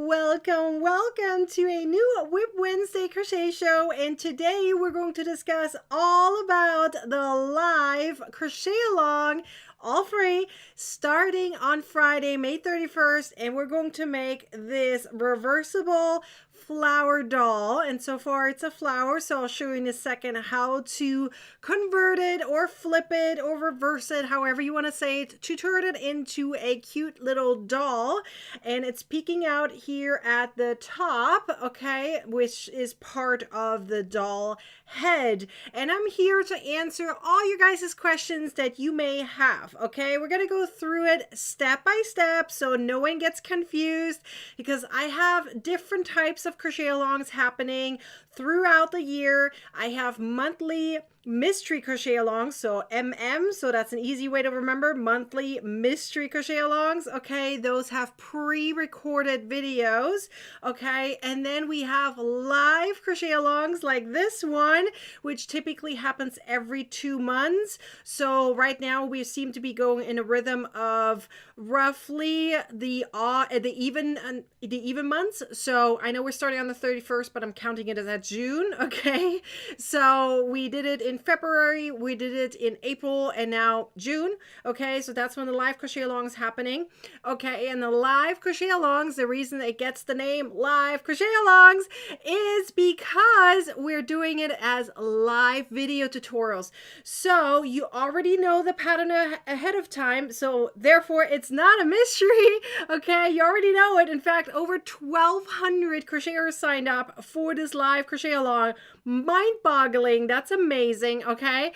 welcome to a new Whip Wednesday crochet show, and today we're going to discuss all about the live crochet along, all free, starting on Friday, May 31st, and we're going to make this reversible flower doll. And so far it's a flower, so I'll show you in a second how to convert it or flip it or reverse it, however you want to say it, to turn it into a cute little doll. And it's peeking out here at the top, okay, which is part of the doll head. And I'm here to answer all your guys' questions that you may have, okay? We're going to go through it step by step so no one gets confused, because I have different types of crochet alongs happening throughout the year. I have monthly mystery crochet alongs, so so that's an easy way to remember, monthly mystery crochet alongs, okay? Those have pre-recorded videos, okay? And then we have live crochet alongs like this one, which typically happens every 2 months. So right now we seem to be going in a rhythm of roughly the even months. So I know we're starting on the 31st, but I'm counting it as at June, okay? So we did it in February, we did it in April, and now June, okay? So that's when the live crochet along is happening, okay? And the live crochet alongs, the reason it gets the name live crochet alongs is because we're doing it as live video tutorials. So you already know the pattern ahead of time, so therefore it's not a mystery, okay? You already know it. In fact, over 1,200 crocheters signed up for this live crochet along. Mind-boggling. That's amazing, okay?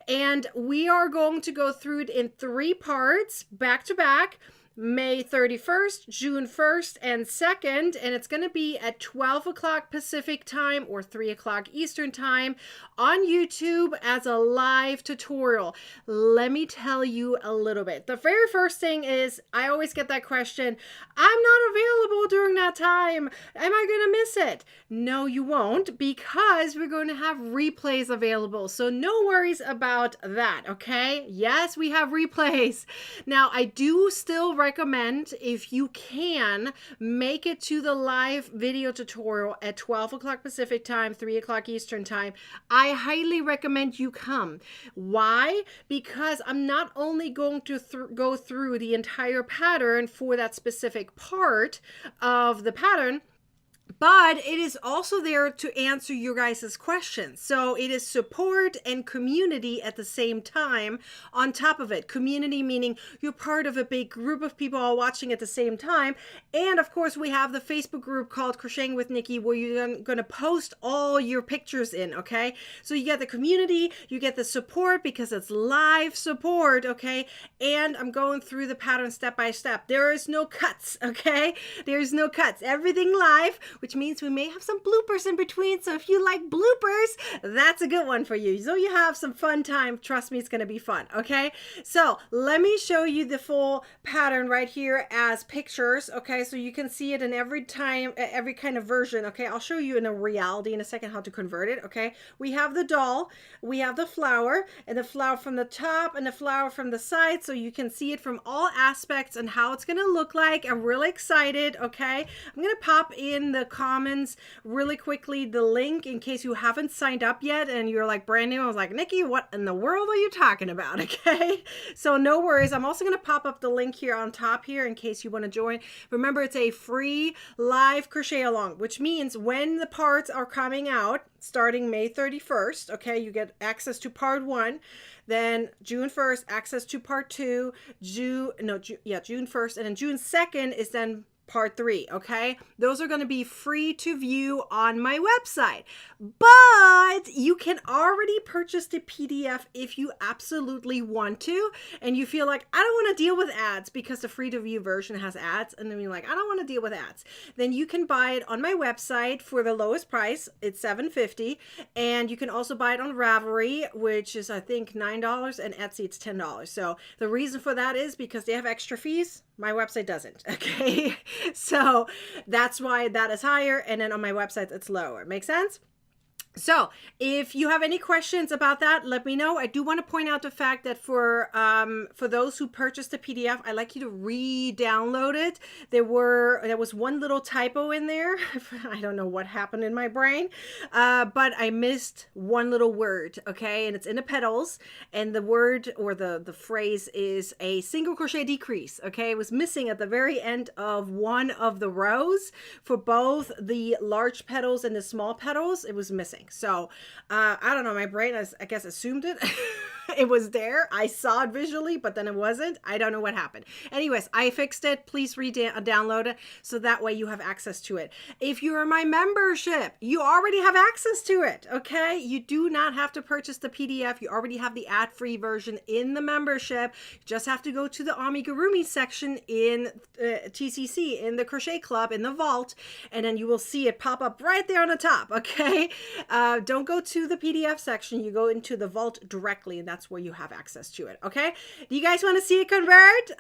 And we are going to go through it in 3 parts, back to back. May 31st, June 1st, and 2nd, and it's going to be at 12 o'clock Pacific time or 3 o'clock Eastern time on YouTube as a live tutorial. Let me tell you a little bit. The very first thing is, I always get that question, I'm not available during that time. Am I going to miss it? No, you won't, because we're going to have replays available. So no worries about that, okay? Yes, we have replays. Now, I do still recommend, if you can, make it to the live video tutorial at 12 o'clock Pacific time, 3 o'clock Eastern time. I highly recommend you come. Why? Because I'm not only going to go through the entire pattern for that specific part of the pattern, but it is also there to answer your guys' questions. So it is support and community at the same time on top of it. Community meaning you're part of a big group of people all watching at the same time. And of course, we have the Facebook group called Crocheting with Nikki, where you're going to post all your pictures in, okay? So you get the community, you get the support because it's live support, okay? And I'm going through the pattern step by step. There is no cuts, okay? There's no cuts. Everything live, which means we may have some bloopers in between. So if you like bloopers, that's a good one for you. So you have some fun time. Trust me, it's going to be fun. Okay. So let me show you the full pattern right here as pictures. Okay. So you can see it in every kind of version. Okay. I'll show you in a reality in a second how to convert it. Okay. We have the doll, we have the flower, and the flower from the top and the flower from the side. So you can see it from all aspects and how it's going to look like. I'm really excited. Okay. I'm going to pop in the comments really quickly the link in case you haven't signed up yet and you're like brand new. I was like, Nikki, what in the world are you talking about? Okay, so no worries. I'm also going to pop up the link here on top here in case you want to join. Remember, it's a free live crochet along, which means when the parts are coming out starting May 31st, okay, you get access to part 1. Then June 1st, access to part 2, June 1st, and then June 2nd is then part 3, okay? Those are going to be free to view on my website, but you can already purchase the PDF if you absolutely want to, and you feel like, I don't want to deal with ads, because the free to view version has ads, and then you're like, I don't want to deal with ads. Then you can buy it on my website for the lowest price. It's $7.50, and you can also buy it on Ravelry, which is, I think, $9, and Etsy, it's $10. So the reason for that is because they have extra fees. My website doesn't, okay? So that's why that is higher, and then on my website, it's lower. Make sense? So if you have any questions about that, let me know. I do want to point out the fact that for those who purchased the PDF, I'd like you to re-download it. There was one little typo in there. I don't know what happened in my brain, but I missed one little word. Okay, and it's in the petals, and the word or the phrase is a single crochet decrease. Okay, it was missing at the very end of one of the rows for both the large petals and the small petals. It was missing. So I don't know, my brain, I guess, assumed it. It was there. I saw it visually, but then it wasn't. I don't know what happened. Anyways, I fixed it. Please download it so that way you have access to it. If you're in my membership, you already have access to it. Okay, you do not have to purchase the PDF. You already have the ad-free version in the membership. You just have to go to the amigurumi section in TCC, in the Crochet Club, in the vault, and then you will see it pop up right there on the top. Okay, don't go to the PDF section. You go into the vault directly, and that's where you have access to it. Okay, do you guys want to see it convert?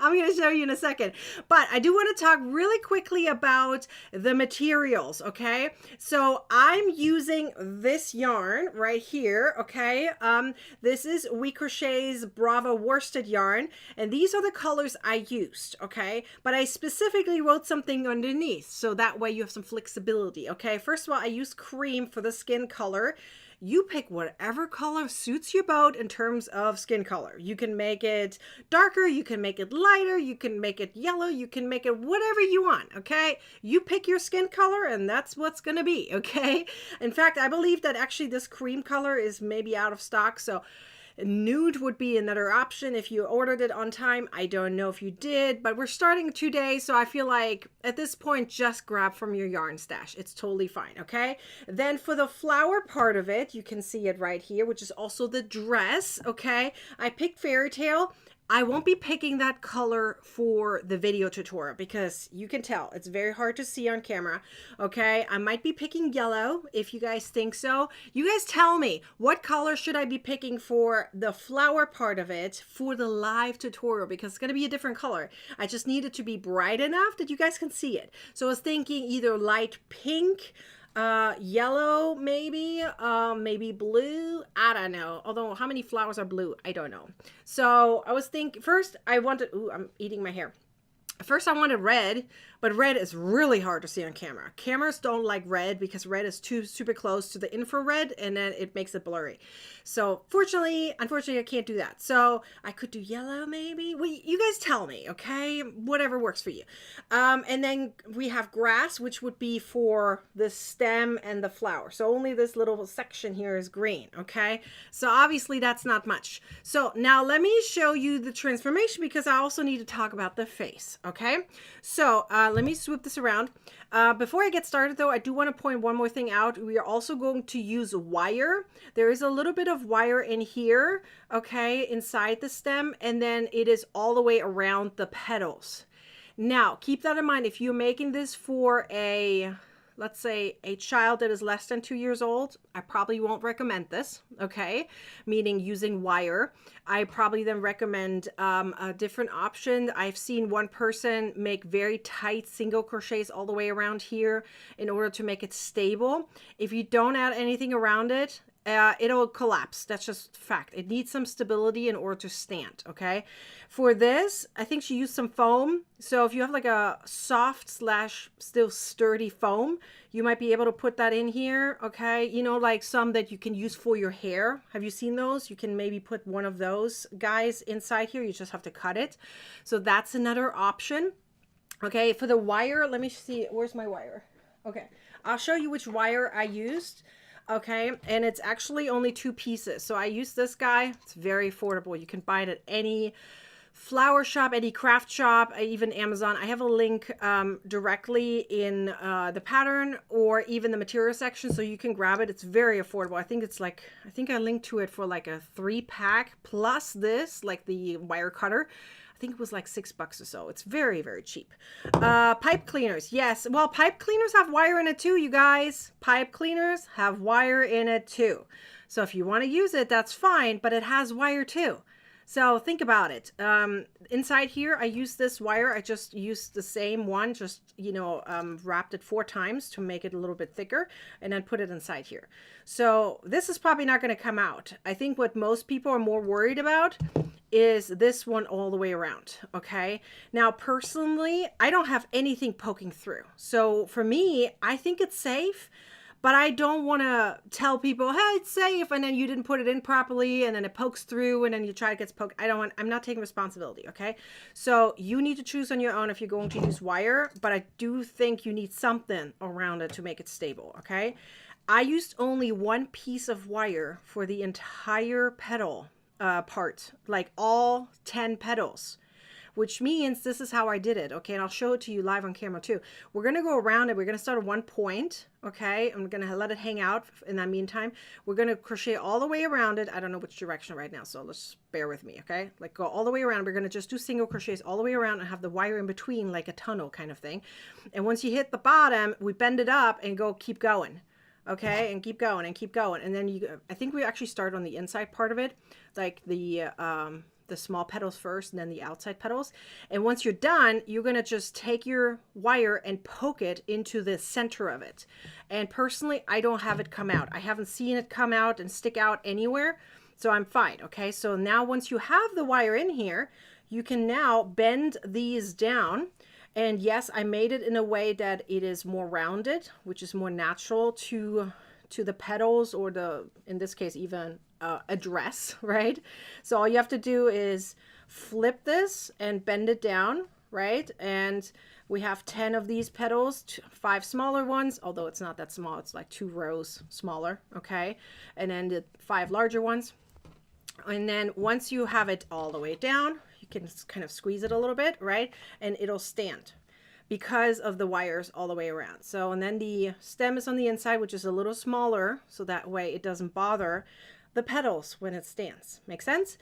I'm going to show you in a second, but I do want to talk really quickly about the materials. Okay, so I'm using this yarn right here. Okay, this is We Crochet's Brava worsted yarn, and these are the colors I used. Okay, but I specifically wrote something underneath so that way you have some flexibility. Okay, first of all, I use cream for the skin color. You pick whatever color suits your boat in terms of skin color. You can make it darker, you can make it lighter, you can make it yellow, you can make it whatever you want, okay? You pick your skin color and that's what's gonna be, okay? In fact, I believe that actually this cream color is maybe out of stock, so nude would be another option if you ordered it on time. I don't know if you did, but we're starting today, so I feel like at this point, just grab from your yarn stash. It's totally fine, okay? Then for the flower part of it, you can see it right here, which is also the dress, okay? I picked Fairy Tale. I won't be picking that color for the video tutorial because you can tell it's very hard to see on camera. Okay, I might be picking yellow if you guys think so. You guys tell me, what color should I be picking for the flower part of it for the live tutorial, because it's going to be a different color. I just need it to be bright enough that you guys can see it. So I was thinking either light pink, yellow, maybe blue. I don't know. Although how many flowers are blue? I don't know. So I was thinking first I wanted, ooh, I'm eating my hair. First I wanted red, but red is really hard to see on camera. Cameras don't like red because red is too super close to the infrared and then it makes it blurry. So unfortunately I can't do that. So I could do yellow maybe. Well, you guys tell me, okay? Whatever works for you. And then we have grass, which would be for the stem and the flower. So only this little section here is green, okay? So obviously that's not much. So now let me show you the transformation because I also need to talk about the face, okay? So let me swoop this around. Before I get started though, I do want to point one more thing out. We are also going to use wire. There is a little bit of wire in here, okay, inside the stem, and then it is all the way around the petals. Now, keep that in mind. If you're making this for let's say a child that is less than 2 years old, I probably won't recommend this, okay? Meaning using wire. I probably then recommend a different option. I've seen one person make very tight single crochets all the way around here in order to make it stable. If you don't add anything around it, it'll collapse. That's just fact. It needs some stability in order to stand, okay? For this, I think she used some foam. So if you have like a soft slash still sturdy foam, you might be able to put that in here, okay? You know, like some that you can use for your hair. Have you seen those? You can maybe put one of those guys inside here. You just have to cut it. So that's another option. Okay, for the wire, let me see. Where's my wire? Okay, I'll show you which wire I used. Okay, and it's actually only 2 pieces. So I use this guy. It's very affordable. You can buy it at any flower shop, any craft shop, even Amazon. I have a link directly in the pattern or even the material section, so you can grab it. It's very affordable. I think I linked to it for like a 3-pack plus this, like the wire cutter. I think it was like $6 or so. It's very, very cheap. Pipe cleaners. Yes. Well, pipe cleaners have wire in it too, you guys. Pipe cleaners have wire in it too. So if you want to use it, that's fine, but it has wire too. So think about it. Inside here, I use this wire. I just used the same one, just, wrapped it 4 times to make it a little bit thicker, and then put it inside here. So this is probably not going to come out. I think what most people are more worried about is this one all the way around. Okay. Now, personally, I don't have anything poking through. So for me, I think it's safe. But I don't want to tell people, hey, it's safe, and then you didn't put it in properly, and then it pokes through, and then you try to get poked. I'm not taking responsibility, okay? So you need to choose on your own if you're going to use wire, but I do think you need something around it to make it stable, okay? I used only one piece of wire for the entire petal part, like all 10 petals. Which means this is how I did it, okay? And I'll show it to you live on camera too. We're going to go around it. We're going to start at one point, okay? I'm going to let it hang out in that meantime. We're going to crochet all the way around it. I don't know which direction right now, so let's bear with me, okay? Like go all the way around. We're going to just do single crochets all the way around and have the wire in between like a tunnel kind of thing. And once you hit the bottom, we bend it up and keep going. Okay, and keep going and keep going. And then I think we actually start on the inside part of it, like the small petals first and then the outside petals. And once you're done, you're going to just take your wire and poke it into the center of it. And personally, I don't have it come out. I haven't seen it come out and stick out anywhere. So I'm fine. Okay. So now once you have the wire in here, you can now bend these down. And yes, I made it in a way that it is more rounded, which is more natural to the petals, or in this case, even a dress, right? So all you have to do is flip this and bend it down, right? And we have 10 of these petals, 5 smaller ones, although it's not that small. It's like 2 rows smaller, okay? And then the 5 larger ones. And then once you have it all the way down, you can kind of squeeze it a little bit, right? And it'll stand because of the wires all the way around. So, and then the stem is on the inside, which is a little smaller, so that way it doesn't bother the petals when it stands. Make sense?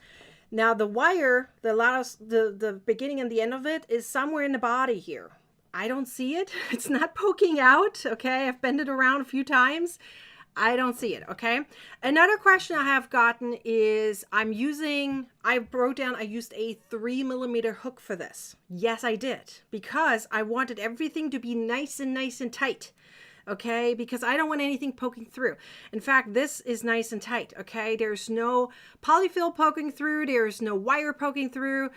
Now the wire, the beginning and the end of it is somewhere in the body here. I don't see it. It's not poking out, okay? I've bent it around a few times. I don't see it, okay? Another question I have gotten is I wrote down I used a 3mm hook for this. Yes, I did, because I wanted everything to be nice and tight, okay? Because I don't want anything poking through. In fact, this is nice and tight, okay? There's no polyfill poking through. There's no wire poking through.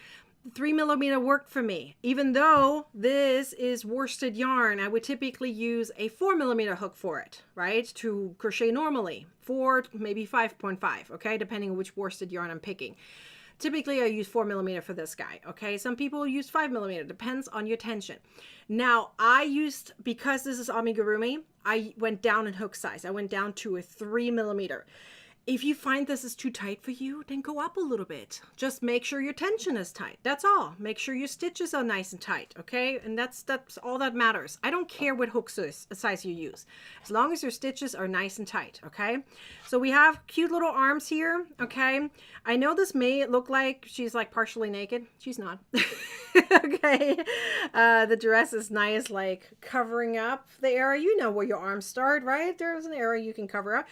3mm worked for me. Even though this is worsted yarn, I would typically use a 4mm hook for it, right? To crochet normally, 4, maybe 5.5, okay? Depending on which worsted yarn I'm picking. Typically, I use 4mm for this guy, okay? Some people use 5mm, depends on your tension. Now, because this is amigurumi, I went down in hook size. I went down to a 3mm. If you find this is too tight for you, then go up a little bit. Just make sure your tension is tight. That's all. Make sure your stitches are nice and tight, okay? And that's all that matters. I don't care what hook size you use, as long as your stitches are nice and tight, okay? So we have cute little arms here, okay? I know this may look like she's like partially naked. She's not. Okay. The dress is nice, like covering up the area. You know where your arms start, right? There's an area you can cover up.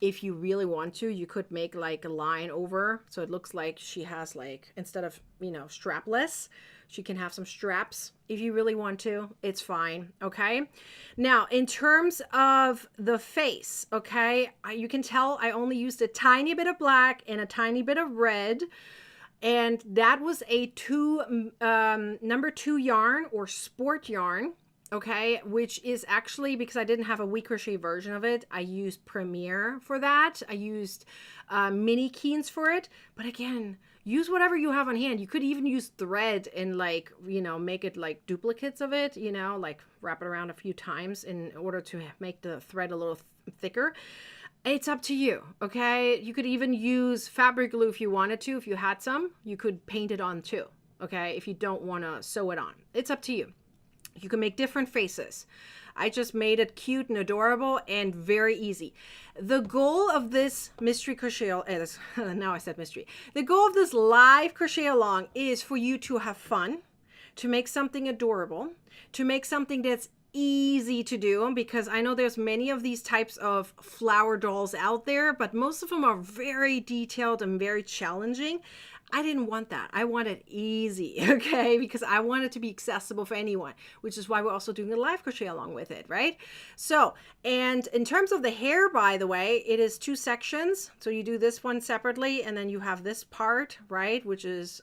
If you really want to, you could make like a line over, so it looks like she has, like, instead of, strapless, she can have some straps. If you really want to, it's fine, okay? Now, in terms of the face, okay, you can tell I only used a tiny bit of black and a tiny bit of red, and that was a number 2 yarn, or sport yarn. Okay, which is actually, because I didn't have a weak crochet version of it, I used Premier for that. I used mini keens for it. But again, use whatever you have on hand. You could even use thread and make it like duplicates of it, like wrap it around a few times in order to make the thread a little thicker. It's up to you, okay? You could even use fabric glue if you wanted to. If you had some, you could paint it on too, okay? If you don't want to sew it on. It's up to you. You can make different faces. I just made it cute and adorable and very easy. The goal of this mystery crochet, now I said mystery. The goal of this live crochet along is for you to have fun, to make something adorable, to make something that's easy to do, because I know there's many of these types of flower dolls out there, but most of them are very detailed and very challenging. I didn't want that. I wanted easy, okay? Because I want it to be accessible for anyone, which is why we're also doing a live crochet along with it, right? So, and in terms of the hair, by the way, it is 2 sections. So you do this one separately, and then you have this part, right? Which is,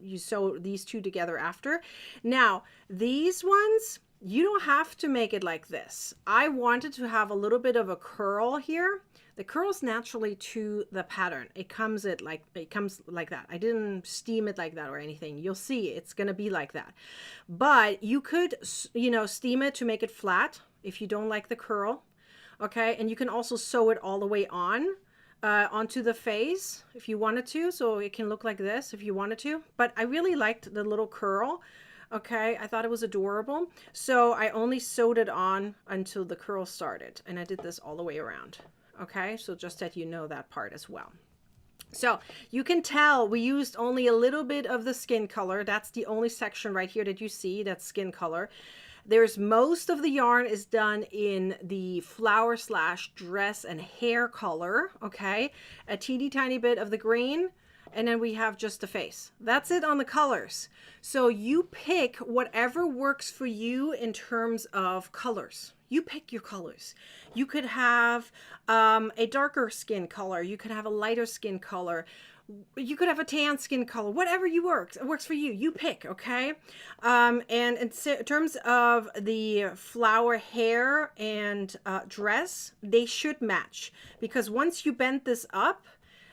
you sew these 2 together after. Now, these ones, you don't have to make it like this. I wanted to have a little bit of a curl here. The curls naturally to the pattern. It comes like that. I didn't steam it like that or anything. You'll see it's going to be like that. But you could, you know, steam it to make it flat if you don't like the curl. Okay. And you can also sew it all the way on onto the face if you wanted to. So it can look like this if you wanted to. But I really liked the little curl. Okay, I thought it was adorable. So I only sewed it on until the curl started. And I did this all the way around. Okay, so just that you know that part as well. So you can tell we used only a little bit of the skin color. That's the only section right here that you see, that's skin color. There's most of the yarn is done in the flower / dress and hair color. Okay, a teeny tiny bit of the green. And then we have just the face. That's it on the colors. So you pick whatever works for you in terms of colors. You pick your colors. You could have a darker skin color. You could have a lighter skin color. You could have a tan skin color. Whatever works for you. You pick, okay? And in terms of the flower hair and dress, they should match. Because once you bend this up,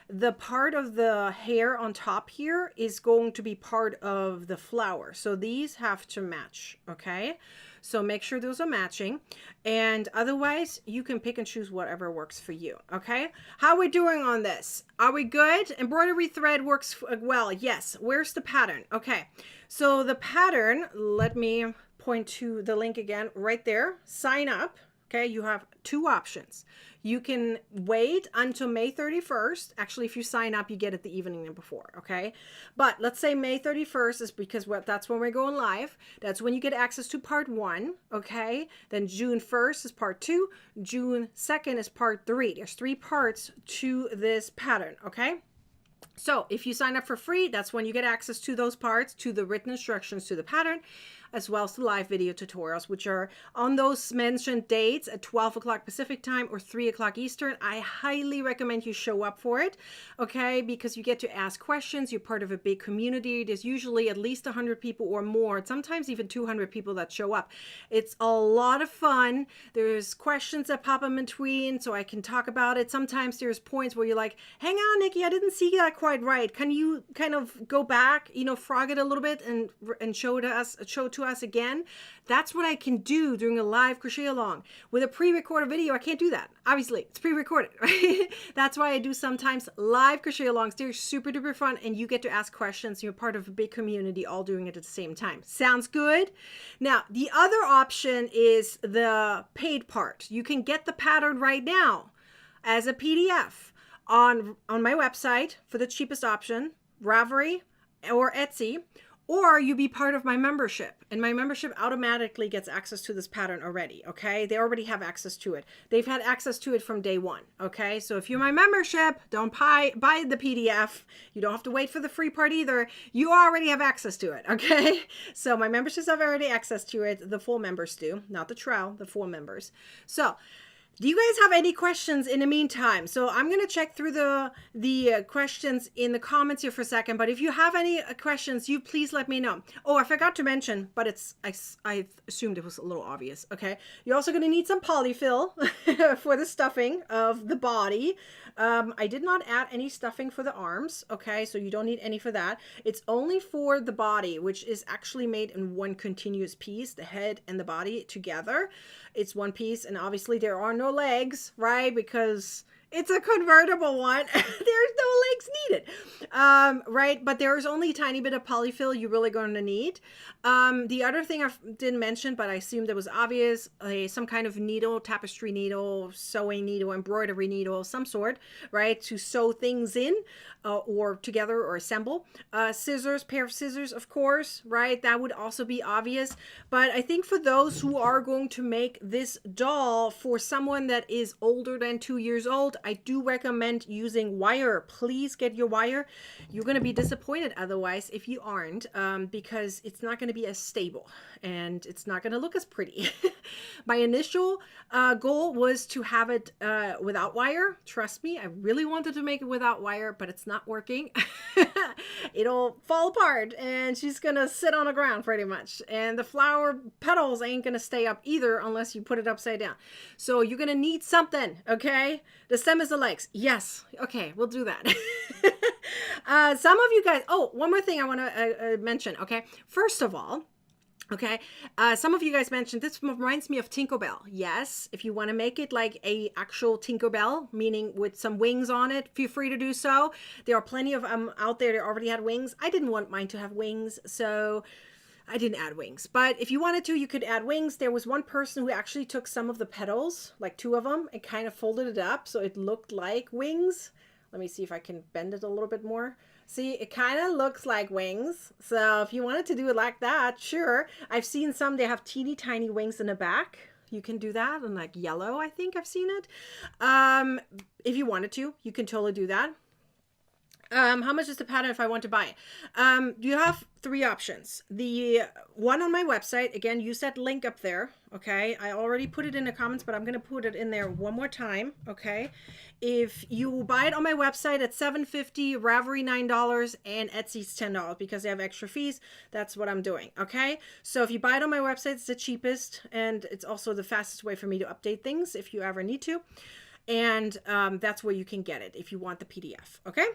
the part of the hair on top here is going to be part of the flower. So these have to match, okay? So make sure those are matching. And otherwise, you can pick and choose whatever works for you, okay? How are we doing on this? Are we good? Embroidery thread works well. Yes. Where's the pattern? Okay. So the pattern, let me point to the link again right there. Sign up. Okay, you have 2 options. You can wait until May 31st. Actually, if you sign up, you get it the evening before, okay? But let's say May 31st is because that's when we're going live. That's when you get access to part 1, okay? Then June 1st is part 2. June 2nd is part 3. There's 3 parts to this pattern, okay? So if you sign up for free, that's when you get access to those parts, to the written instructions to the pattern, as well as the live video tutorials, which are on those mentioned dates at 12 o'clock Pacific time or 3 o'clock Eastern. I highly recommend you show up for it, okay? Because you get to ask questions. You're part of a big community. There's usually at least 100 people or more, sometimes even 200 people that show up. It's a lot of fun. There's questions that pop in between, so I can talk about it. Sometimes there's points where you're like, hang on, Nikki, I didn't see that quite right. Can you kind of go back, you know, frog it a little bit and show to us again? That's what I can do during a live crochet along. With a pre-recorded video, I can't do that. Obviously, it's pre-recorded, right? That's why I do sometimes live crochet alongs. They're super duper fun, and you get to ask questions. You're part of a big community, all doing it at the same time. Sounds good? Now, the other option is the paid part. You can get the pattern right now as a PDF on my website for the cheapest option, Ravelry or Etsy, or you be part of my membership, and my membership automatically gets access to this pattern already, okay? They already have access to it. They've had access to it from day one, okay? So if you're my membership, don't buy the PDF. You don't have to wait for the free part either. You already have access to it, okay? So my memberships have already access to it. The full members do, not the trial, the full members. So do you guys have any questions in the meantime? So I'm going to check through the questions in the comments here for a second. But if you have any questions, you please let me know. Oh, I forgot to mention, but I assumed it was a little obvious. Okay. You're also going to need some polyfill for the stuffing of the body. I did not add any stuffing for the arms. Okay. So you don't need any for that. It's only for the body, which is actually made in one continuous piece, the head and the body together. It's one piece, and obviously there are no legs, right? Because it's a convertible one. There's no legs needed, right? But there's only a tiny bit of polyfill you're really going to need. The other thing I didn't mention, but I assumed it was obvious, some kind of needle, tapestry needle, sewing needle, embroidery needle of some sort, right? To sew things in or together or assemble. Scissors, pair of scissors, of course, right? That would also be obvious. But I think for those who are going to make this doll for someone that is older than 2 years old, I do recommend using wire. Please get your wire. You're going to be disappointed otherwise if you aren't, because it's not going to be as stable and it's not going to look as pretty. My initial goal was to have it without wire. Trust me, I really wanted to make it without wire, but it's not working. It'll fall apart and she's going to sit on the ground pretty much. And the flower petals ain't going to stay up either unless you put it upside down. So you're going to need something, okay? The stem is the legs. Yes. Okay, we'll do that. Some of you guys, oh, one more thing I want to mention, okay? First of all, okay, some of you guys mentioned, this reminds me of Tinkerbell. Yes, if you want to make it like a actual Tinkerbell, meaning with some wings on it, feel free to do so. There are plenty of out there that already had wings. I didn't want mine to have wings, so I didn't add wings. But if you wanted to, you could add wings. There was one person who actually took some of the petals, like 2 of them, and kind of folded it up so it looked like wings. Let me see if I can bend it a little bit more. See, it kind of looks like wings. So if you wanted to do it like that, sure. I've seen some, they have teeny tiny wings in the back. You can do that, and like yellow, I think I've seen it. If you wanted to, you can totally do that. How much is the pattern if I want to buy it? You have 3 options. The one on my website, again, use that link up there, okay? I already put it in the comments, but I'm going to put it in there one more time, okay? If you buy it on my website at $7.50, Ravelry $9, and Etsy's $10 because they have extra fees, that's what I'm doing, okay? So if you buy it on my website, it's the cheapest, and it's also the fastest way for me to update things if you ever need to. And that's where you can get it if you want the PDF, okay?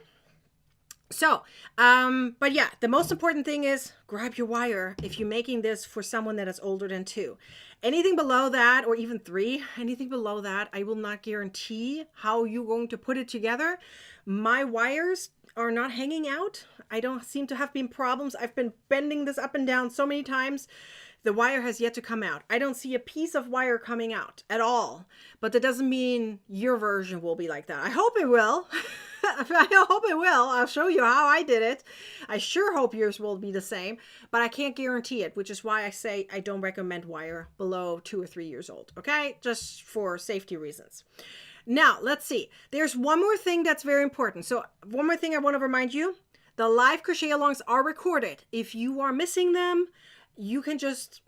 So, but yeah, the most important thing is grab your wire if you're making this for someone that is older than 2. Anything below that, or even 3, anything below that, I will not guarantee how you're going to put it together. My wires are not hanging out. I don't seem to have been problems. I've been bending this up and down so many times. The wire has yet to come out. I don't see a piece of wire coming out at all, but that doesn't mean your version will be like that. I hope it will. I hope it will. I'll show you how I did it. I sure hope yours will be the same, but I can't guarantee it, which is why I say I don't recommend wire below 2 or 3 years old, okay? Just for safety reasons. Now, let's see. There's one more thing that's very important. So one more thing I want to remind you. The live crochet alongs are recorded. If you are missing them, you can just,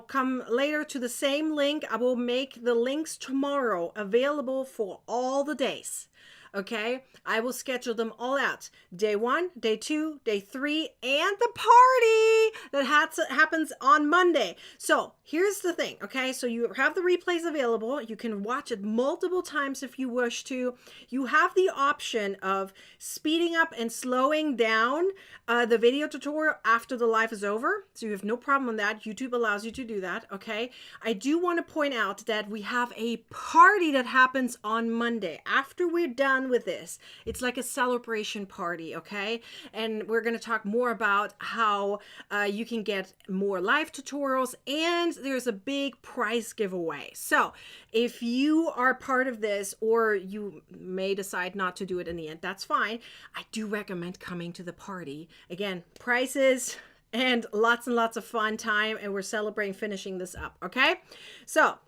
come later to the same link. I will make the links tomorrow available for all the days. Okay, I will schedule them all out. Day 1, day 2, day 3, and the party that happens on Monday. So here's the thing, okay? So you have the replays available. You can watch it multiple times if you wish to. You have the option of speeding up and slowing down the video tutorial after the live is over. So you have no problem with that. YouTube allows you to do that, okay? I do want to point out that we have a party that happens on Monday after we're done with this. It's like a celebration party, okay? And we're going to talk more about how you can get more live tutorials, and there's a big prize giveaway. So if you are part of this, or you may decide not to do it in the end, that's fine. I do recommend coming to the party. Again, prizes and lots of fun time, and we're celebrating finishing this up, okay? So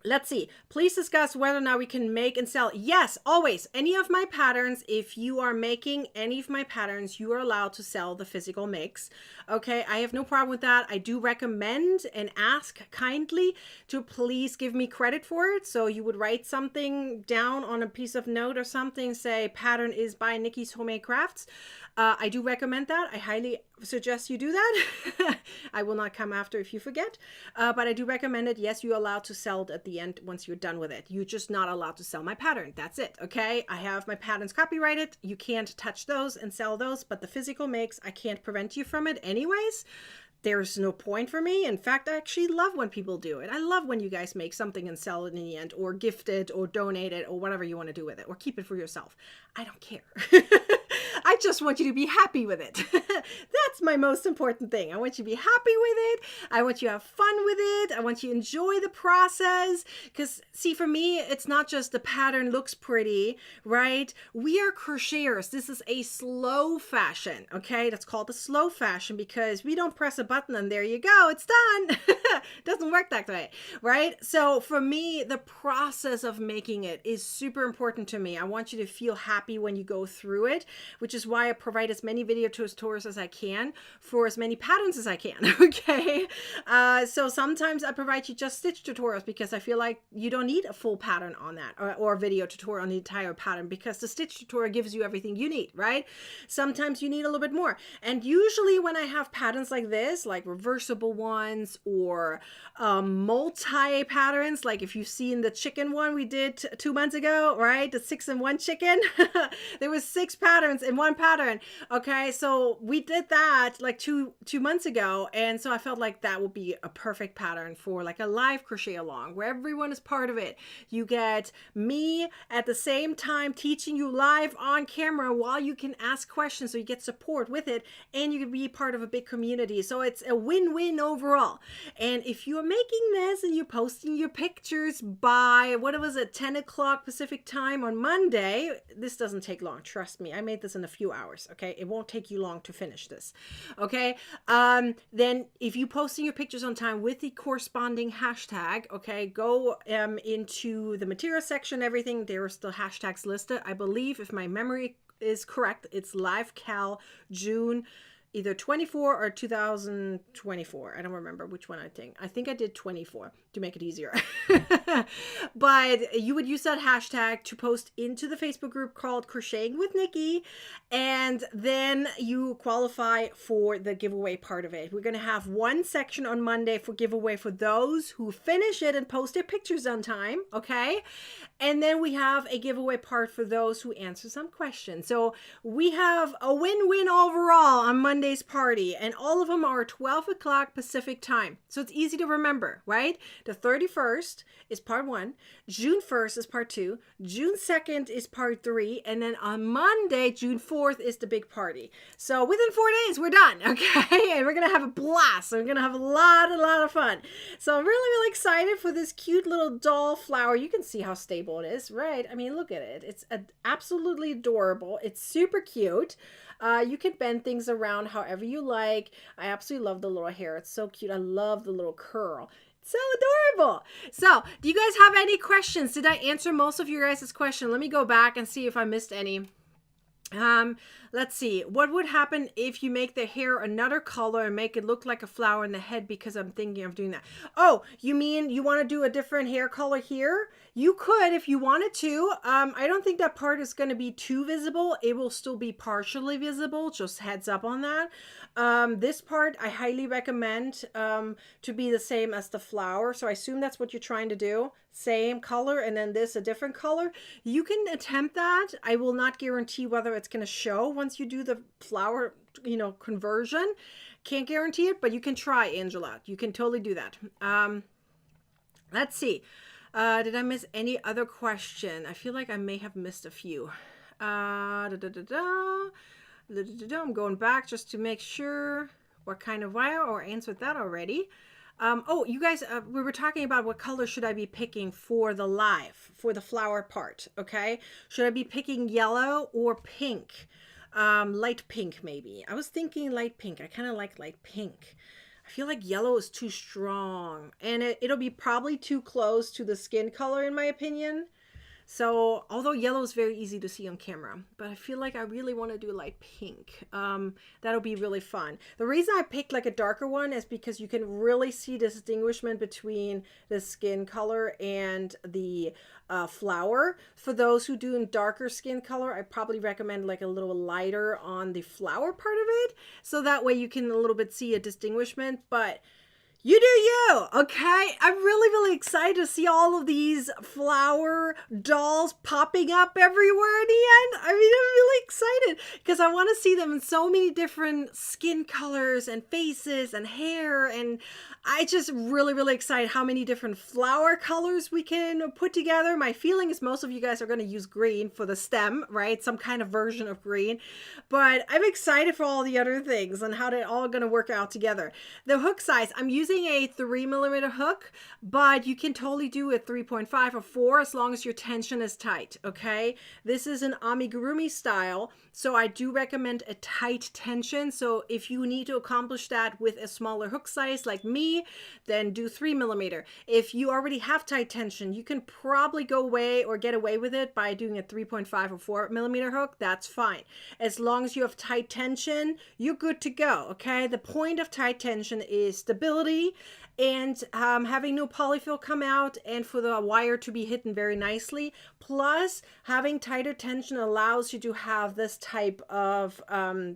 let's see. Please discuss whether or not we can make and sell. Yes, always. Any of my patterns, if you are making any of my patterns, you are allowed to sell the physical mix. Okay, I have no problem with that. I do recommend and ask kindly to please give me credit for it. So you would write something down on a piece of note or something, say pattern is by Nikki's Homemade Crafts. I do recommend that. I highly suggest you do that. I will not come after if you forget, but I do recommend it. Yes, you're allowed to sell it at the end once you're done with it. You're just not allowed to sell my pattern. That's it. Okay, I have my patterns copyrighted. You can't touch those and sell those, but the physical mix, I can't prevent you from it anyways. There's no point for me. In fact, I actually love when people do it. I love when you guys make something and sell it in the end, or gift it, or donate it, or whatever you want to do with it, or keep it for yourself. I don't care. I just want you to be happy with it. That's my most important thing. I want you to be happy with it. I want you to have fun with it. I want you to enjoy the process. Because, see, for me, it's not just the pattern looks pretty, right? We are crocheters. This is a slow fashion, okay? That's called a slow fashion because we don't press a button and there you go, it's done. It doesn't work that way, right? So for me, the process of making it is super important to me. I want you to feel happy when you go through it, which is why I provide as many video tutorials as I can for as many patterns as I can, okay? So sometimes I provide you just stitch tutorials because I feel like you don't need a full pattern on that or a video tutorial on the entire pattern because the stitch tutorial gives you everything you need, right? Sometimes you need a little bit more. And usually when I have patterns like this, like reversible ones or multi patterns, like if you've seen the chicken one we did 2 months ago, right? The 6-in-1 chicken. There was 6 patterns in one pattern. Okay, so we did that like two months ago, and so I felt like that would be a perfect pattern for like a live crochet along where everyone is part of it. You get me at the same time teaching you live on camera while you can ask questions, so you get support with it, and you can be part of a big community. So it's a win-win overall. And if you're making this and you're posting your pictures by, what was it, 10 o'clock Pacific time on Monday, this doesn't take long. Trust me, I made this in a few hours, okay? It won't take you long to finish this, okay? Then if you posting your pictures on time with the corresponding hashtag, okay, go into the material section, everything, there are still hashtags listed. I believe, if my memory is correct, it's LiveCal June either 24 or 2024. I don't remember which one I think. I think I did 24 to make it easier. But you would use that hashtag to post into the Facebook group called Crocheting with Nikki, and then you qualify for the giveaway part of it. We're going to have one section on Monday for giveaway for those who finish it and post their pictures on time, okay? And then we have a giveaway part for those who answer some questions. So we have a win-win overall on Monday's party, and all of them are 12 o'clock Pacific time. So it's easy to remember, right? The 31st is part 1, June 1st is part 2, June 2nd is part 3, and then on Monday, June 4th is the big party. So within 4 days, we're done, okay? And we're going to have a blast. We're going to have a lot of fun. So I'm really excited for this cute little doll flower. You can see how stable it is, right? I mean, look at it. It's absolutely adorable. It's super cute. You can bend things around however you like. I absolutely love the little hair. It's so cute. I love the little curl. It's so adorable. So, do you guys have any questions? Did I answer most of your guys' questions? Let me go back and see if I missed any. Let's see. What would happen if you make the hair another color and make it look like a flower in the head? Because I'm thinking of doing that. Oh, you mean you want to do a different hair color here? You could if you wanted to. I don't think that part is going to be too visible. It will still be partially visible. Just heads up on that. This part I highly recommend to be the same as the flower. So I assume that's what you're trying to do. Same color, and then this a different color. You can attempt that. I will not guarantee whether it's going to show once you do the flower, conversion. Can't guarantee it, but you can try, Angela. You can totally do that. Let's see. Did I miss any other question? I feel like I may have missed a few. I'm going back just to make sure what kind of wire, or answered that already. Oh, you guys, we were talking about what color should I be picking for the flower part, okay? Should I be picking yellow or pink? Light pink, maybe. I was thinking light pink. I kind of like light pink. I feel like yellow is too strong, and it'll be probably too close to the skin color, in my opinion. So, although yellow is very easy to see on camera, but I feel like I really want to do light pink. That'll be really fun. The reason I picked like a darker one is because you can really see the distinguishment between the skin color and the flower. For those who do in darker skin color, I probably recommend like a little lighter on the flower part of it. So that way you can a little bit see a distinguishment, but You do you, okay? I'm really, really excited to see all of these flower dolls popping up everywhere in the end. I mean, I'm really excited because I want to see them in so many different skin colors and faces and hair. And I just really, really excited how many different flower colors we can put together. My feeling is most of you guys are going to use green for the stem, right? Some kind of version of green. But I'm excited for all the other things and how they're all going to work out together. The hook size, I'm using a 3mm hook, but you can totally do a 3.5 or 4 as long as your tension is tight, okay? This is an amigurumi style, so I do recommend a tight tension. So if you need to accomplish that with a smaller hook size like me, then do 3mm. If you already have tight tension, you can probably go away or get away with it by doing a 3.5 or 4mm hook. That's fine. As long as you have tight tension, you're good to go, okay? The point of tight tension is stability and having no polyfill come out and for the wire to be hidden very nicely. Plus, having tighter tension allows you to have this type of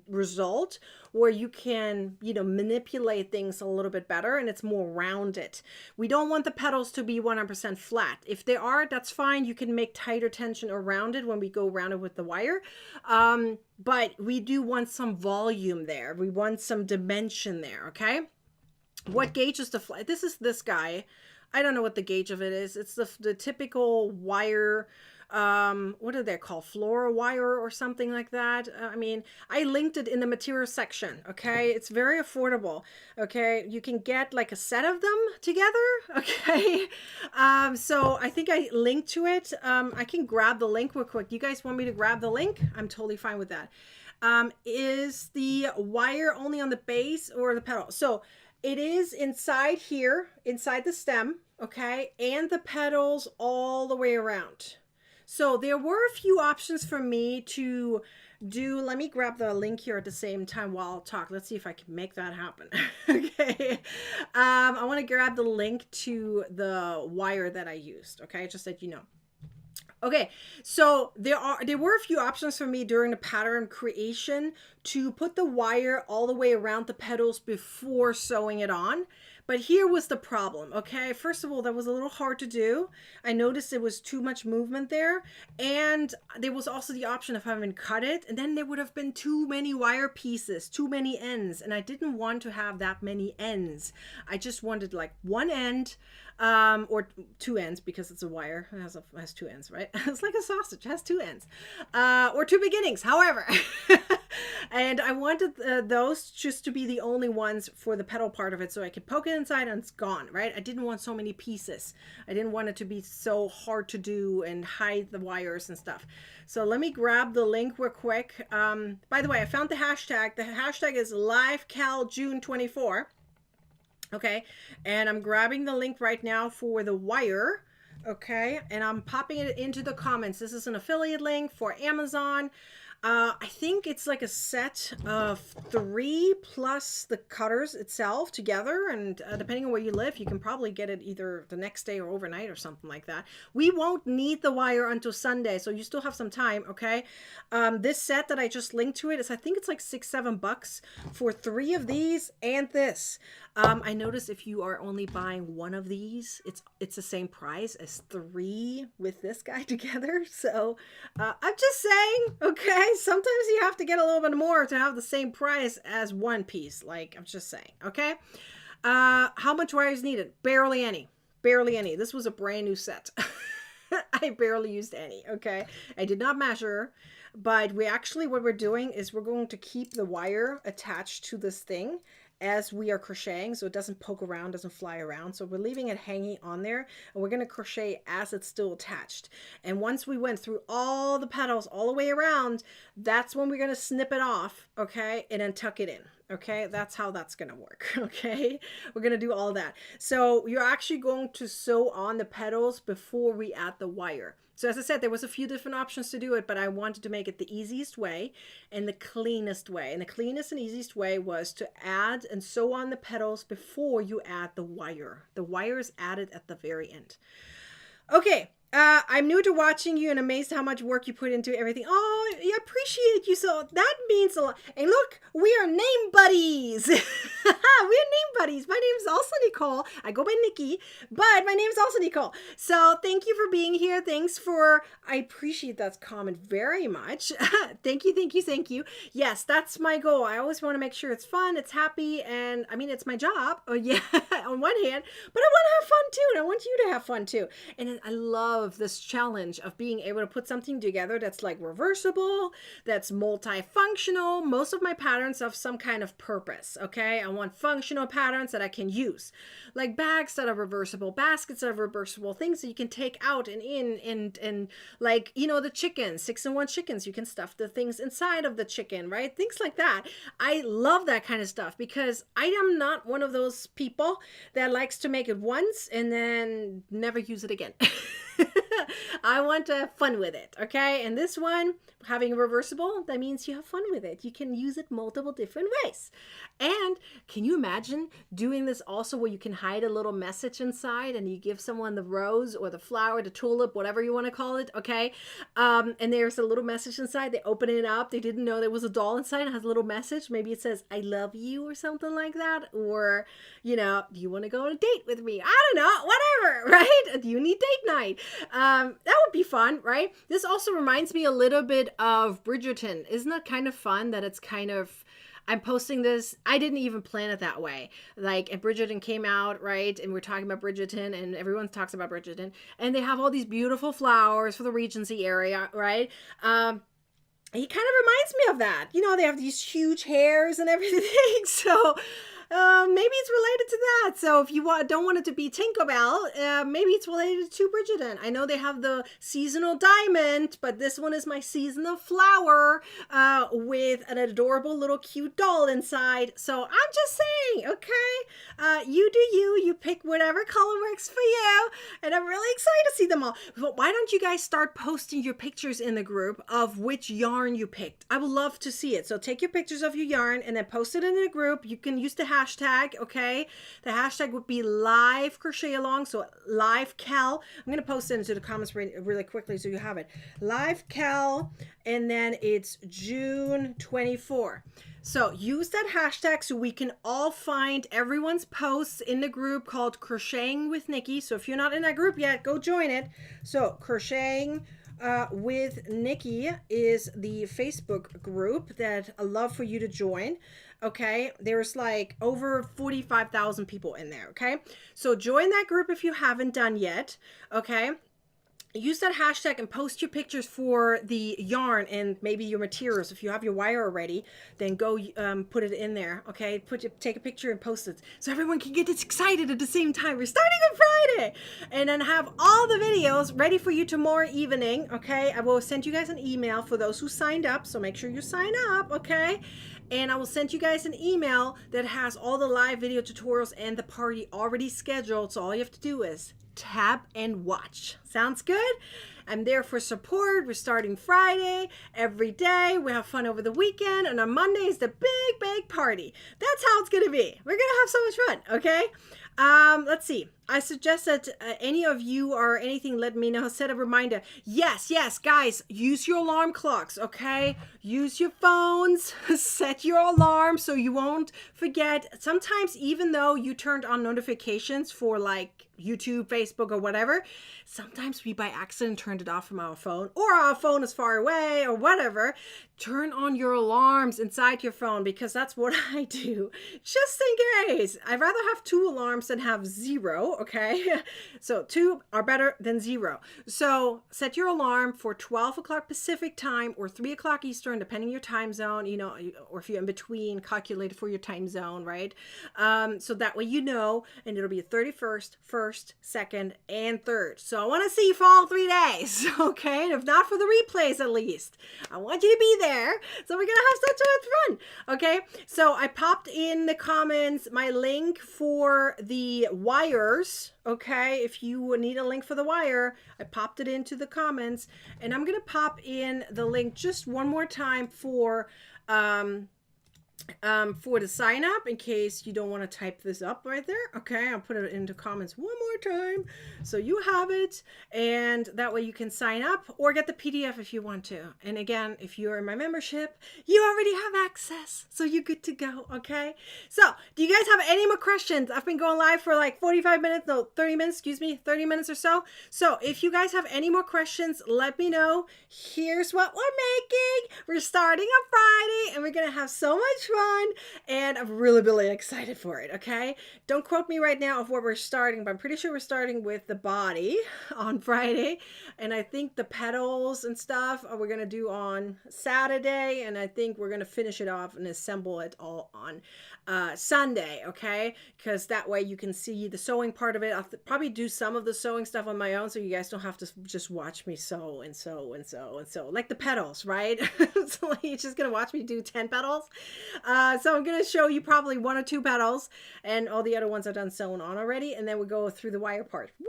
result where you can, manipulate things a little bit better and it's more rounded. We don't want the petals to be 100% flat. If they are, that's fine. You can make tighter tension around it when we go around it with the wire. But we do want some volume there. We want some dimension there, okay? What gauge is the flat? This is this guy. I don't know what the gauge of it is. It's the typical wire, what are they called? Flora wire or something like that. I mean, I linked it in the material section, okay? It's very affordable, okay? You can get like a set of them together, okay? So I think I linked to it. I can grab the link real quick. You guys want me to grab the link? I'm totally fine with that. Is the wire only on the base or the petal? So it is inside here, inside the stem, okay? And the petals all the way around. So there were a few options for me to do. Let me grab the link here at the same time while I'll talk. Let's see if I can make that happen. Okay. I want to grab the link to the wire that I used, okay? Just so you know. Okay, so there were a few options for me during the pattern creation to put the wire all the way around the petals before sewing it on. But here was the problem, okay? First of all, that was a little hard to do. I noticed there was too much movement there. And there was also the option of having cut it. And then there would have been too many wire pieces, too many ends. And I didn't want to have that many ends. I just wanted like one end, or two ends because it's a wire. It has two ends, right? It's like a sausage, it has two ends. Or two beginnings, however. And I wanted those just to be the only ones for the petal part of it so I could poke it inside and it's gone, right? I didn't want so many pieces. I didn't want it to be so hard to do and hide the wires and stuff. So let me grab the link real quick. By the way, I found the hashtag. The hashtag is LiveCalJune24. Okay, and I'm grabbing the link right now for the wire. Okay, and I'm popping it into the comments. This is an affiliate link for Amazon. I think it's like a set of 3 plus the cutters itself together. And depending on where you live, you can probably get it either the next day or overnight or something like that. We won't need the wire until Sunday, so you still have some time, okay? This set that I just linked to it is, I think it's like $6-7 for 3 of these and this. I noticed if you are only buying 1 of these, it's the same price as 3 with this guy together. So I'm just saying, okay? Sometimes you have to get a little bit more to have the same price as 1 piece. Like, I'm just saying, okay? How much wire is needed? Barely any. Barely any. This was a brand new set. I barely used any, okay? I did not measure, but what we're doing is we're going to keep the wire attached to this thing as we are crocheting, so it doesn't poke around, doesn't fly around. So we're leaving it hanging on there, and we're going to crochet as it's still attached. And once we went through all the petals all the way around, that's when we're going to snip it off, okay, and then tuck it in. Okay, that's how that's going to work. Okay, we're going to do all that. So you're actually going to sew on the petals before we add the wire. So as I said, there was a few different options to do it, but I wanted to make it the easiest way and the cleanest way. And the cleanest and easiest way was to add and sew on the petals before you add the wire. The wire is added at the very end. Okay, I'm new to watching you and amazed how much work you put into everything. Oh, I appreciate you. So that means a lot. And look, we are name buddies. We are name buddies. My name is also Nicole. I go by Nikki, but my name is also Nicole. So thank you for being here. I appreciate that comment very much. Thank you, thank you, thank you. Yes, that's my goal. I always want to make sure it's fun, it's happy, and I mean, it's my job. Oh, yeah, on one hand, but I want to have fun too, and I want you to have fun too. And I love this challenge of being able to put something together that's like reversible, that's multifunctional. Most of my patterns have some kind of purpose, okay? I want functional patterns that I can use, like bags that are reversible, baskets that are reversible, things that you can take out and in, and like, you know, the chickens, 6-in-1 chickens, you can stuff the things inside of the chicken, right? Things like that. I love that kind of stuff because I am not one of those people that likes to make it once and then never use it again. I want to have fun with it, okay? And this one, having a reversible, that means you have fun with it. You can use it multiple different ways. And can you imagine doing this also where you can hide a little message inside and you give someone the rose or the flower, the tulip, whatever you want to call it, okay? And there's a little message inside. They open it up. They didn't know there was a doll inside. It has a little message. Maybe it says, I love you or something like that. Or, you know, do you want to go on a date with me? I don't know, whatever, right? Do you need date night? That would be fun, right? This also reminds me a little bit of Bridgerton. Isn't that kind of fun that it's kind of, I'm posting this, I didn't even plan it that way. Like, and Bridgerton came out, right? And we're talking about Bridgerton and everyone talks about Bridgerton. And they have all these beautiful flowers for the Regency area, right? He kind of reminds me of that. You know, they have these huge hairs and everything. So maybe it's related to that. So if you don't want it to be Tinkerbell, maybe it's related to Bridgerton. I know they have the seasonal diamond, but this one is my seasonal flower with an adorable little cute doll inside. So I'm just saying, okay, you do you. You pick whatever color works for you. And I'm really excited to see them all. But why don't you guys start posting your pictures in the group of which yarn you picked? I would love to see it. So take your pictures of your yarn and then post it in the group. You can use the hashtag, okay? The hashtag would be live crochet along. So live Cal. I'm going to post it into the comments really quickly so you have it. Live Cal, and then it's June 24. So use that hashtag so we can all find everyone's posts in the group called Crocheting with Nikki. So if you're not in that group yet, go join it. So Crocheting with Nikki is the Facebook group that I love for you to join. Okay, there's like over 45,000 people in there. Okay, so join that group if you haven't done yet. Okay, use that hashtag and post your pictures for the yarn and maybe your materials. If you have your wire already, then go put it in there. Okay, take a picture and post it so everyone can get excited at the same time. We're starting on Friday, and then have all the videos ready for you tomorrow evening. Okay, I will send you guys an email for those who signed up, so make sure you sign up. Okay, and I will send you guys an email that has all the live video tutorials and the party already scheduled. So all you have to do is tap and watch. Sounds good? I'm there for support. We're starting Friday every day. We have fun over the weekend, and on Monday is the big party. That's how it's gonna be. We're gonna have so much fun. Okay, let's see. I suggest that any of you or anything, let me know. Set a reminder. Yes, guys, use your alarm clocks, okay? Use your phones. Set your alarm so you won't forget. Sometimes, even though you turned on notifications for like YouTube, Facebook, or whatever, sometimes we by accident turned it off from our phone, or our phone is far away, or whatever. Turn on your alarms inside your phone, because that's what I do, just in case. I'd rather have 2 alarms than have 0, okay? So 2 are better than 0. So set your alarm for 12 o'clock Pacific time or 3 o'clock Eastern, depending on your time zone, you know, or if you're in between, calculate for your time zone, right? So that way you know, and it'll be 31st, 1st, 2nd, and 3rd. So I want to see you for all 3 days, okay? And if not for the replays, at least, I want you to be there. So we're gonna have such much fun. Okay, so I popped in the comments my link for the wires. Okay, if you need a link for the wire, I popped it into the comments, and I'm gonna pop in the link just one more time for for the sign up, in case you don't want to type this up right there. Okay, I'll put it into comments one more time so you have it, and that way you can sign up or get the PDF if you want to. And again, if you're in my membership, you already have access, so you're good to go. Okay, so do you guys have any more questions? I've been going live for like 45 minutes, no, 30 minutes, excuse me, 30 minutes or so. So if you guys have any more questions, let me know. Here's what we're making. We're starting on Friday, and we're gonna have so much fun, and I'm really excited for it. Okay, don't quote me right now of what we're starting, but I'm pretty sure we're starting with the body on Friday, and I think the petals and stuff we're gonna do on Saturday, and I think we're gonna finish it off and assemble it all on Sunday. Okay, because that way you can see the sewing part of it. I'll probably do some of the sewing stuff on my own, so you guys don't have to just watch me sew and sew and sew and sew like the petals, right? So like, you're just gonna watch me do 10 petals. So I'm gonna show you probably 1 or 2 petals, and all the other ones are done sewn on already, and then we go through the wire part. Whee!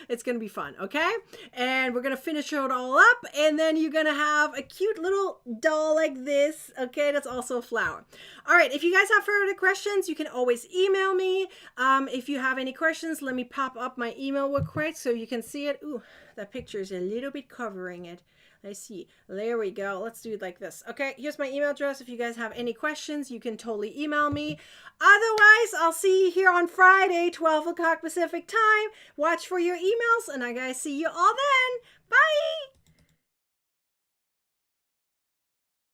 It's gonna be fun, okay? And we're gonna finish it all up, and then you're gonna have a cute little doll like this, okay? That's also a flower. All right, if you guys have further questions, you can always email me. If you have any questions, let me pop up my email real quick so you can see it. Ooh, that picture is a little bit covering it. Let's see. There we go. Let's do it like this. Okay, here's my email address. If you guys have any questions, you can totally email me. Otherwise, I'll see you here on Friday, 12 o'clock Pacific time. Watch for your emails, and I guys see you all then. Bye!